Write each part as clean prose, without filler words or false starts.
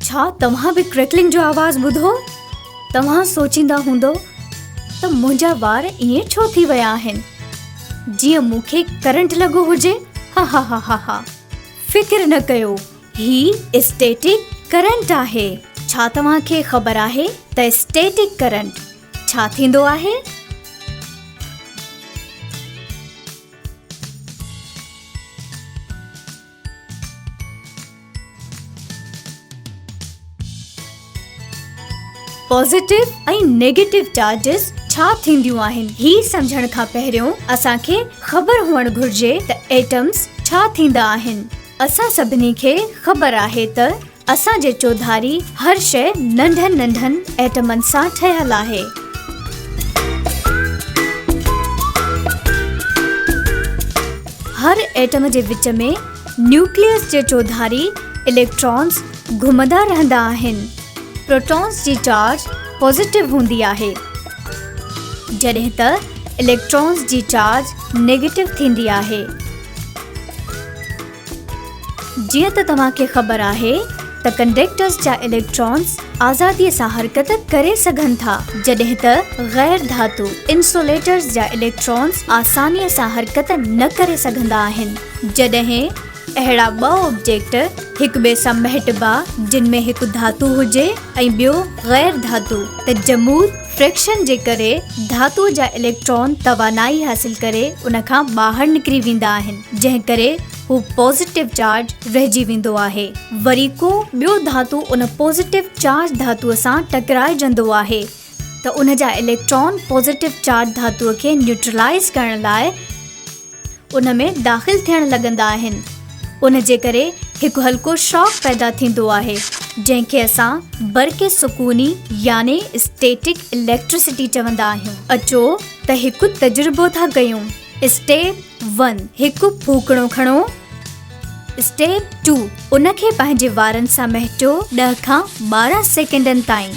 छा तव्हां बि क्रैकलिंग जो आवाज़ ॿुधो? तव्हां सोचींदा हूंदो त मुंहिंजा वार ईअं छो थी विया आहिनि, जीअं मूंखे करंट लॻो हुजे। हा हा हा हा हा, फिक्र न कयो, ही स्टैटिक करंट आहे। छा तव्हांखे ख़बर आहे त स्टैटिक करंट छा थींदो आहे? पॉजिटिव ऐं नेगेटिव चार्जिस छा थींदियूं आहिनि, ही समझण खां पहिरियों असांखे ख़बर हुअण घुर्जे त एटम्स छा थींदा आहिनि। असां सभिनी खे ख़बर आहे त असांजे चौधारी हर शइ नंढनि नंढनि एटमनि सां ठहियल आहे। हर एटम जे विच में न्यूक्लियस जे चौधारी इलेक्ट्रॉन्स घुमंदा रहंदा आहिनि। प्रोटॉन्स जी चार्ज पॉजिटिव हूंदी आहे, जॾहिं त इलेक्ट्रॉन्स जी चार्ज नेगेटिव थींदी आहे। जीअं त तव्हांखे ख़बर आहे त कंडक्टर्स जा इलेक्ट्रॉन्स आज़ादीअ सां हरकत करे सघनि था, जॾहिं त गैर धातु इंसुलेटर्स जा इलेक्ट्रॉन्स आसानीअ सां हरकत न करे सघंदा आहिनि। जॾहिं अहिड़ा ॿ ऑब्जेक्ट हिक ॿिए सां महटबा, जिन में हिकु धातु हुजे ऐं ॿियो गैर धातु, त जमूद फ्रिक्शन जे करे धातु जा इलेक्ट्रॉन तवानाई हासिल करे उन खां ॿाहिरि निकिरी वेंदा आहिनि, जंहिं करे हू पॉजिटिव चार्ज रहिजी वेंदो आहे। वरी को ॿियो धातु उन पॉजिटिव चार्ज धातुअ सां टकराइजंदो आहे त उन जा इलेक्ट्रॉन पॉजिटिव चार्ज धातुअ खे न्यूट्रलाइज़ करण लाइ उन में दाख़िल थियण लॻंदा आहिनि। उन जे करे हिकु हल्को शॉक पैदा थींदो आहे, जंहिंखे असां बरक़े सुकूनी यानी स्टैटिक इलेक्ट्रिसिटी चवंदा आहियूं। अचो त हिकु तजुर्बो था कयूं। स्टेप 1, हिकु फूकणो खणो। स्टेप 2, उनखे पंहिंजे वारनि सां महिटियो 10 खां 12 सेकेंडनि ताईं।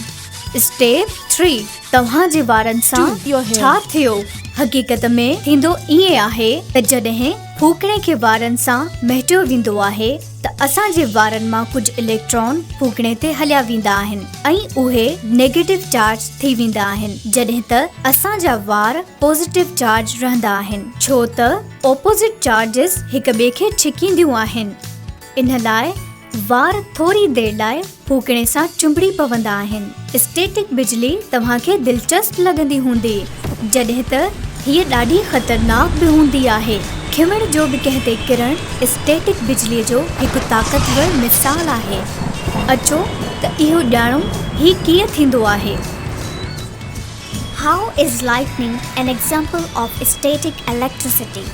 स्टेप 3, तव्हांजे वारनि सां छा थियो? हक़ीक़त में थींदो ईअं आहे त जॾहिं फूकणे खे वारनि सां महिटियो वेंदो आहे त असांजे वारनि मां कुझु इलेक्ट्रॉन फूकणे ते हलिया वेंदा आहिनि ऐं उहे नेगेटिव चार्ज थी वेंदा आहिनि, जॾहिं त असांजा वार पॉजिटिव चार्ज रहंदा आहिनि, छो त ऑपोजिट चार्जिस हिक ॿिए खे छिकींदियूं आहिनि। इन लाइ वार थोरी देर लाइ फूकणे सां चुंबड़ी पवंदा आहिनि। स्टैटिक बिजली तव्हांखे दिलचस्प लॻंदी हूंदी, जॾहिं त हीअ ॾाढी ख़तरनाक बि हूंदी आहे। खिमण जो बि कंहिं ते किरण स्टैटिक बिजलीअ जो हिकु ताक़तवर मिसाल आहे। अचो त इहो ॼाणूं ही कीअं थींदो आहे। How is lightning an example of static electricity?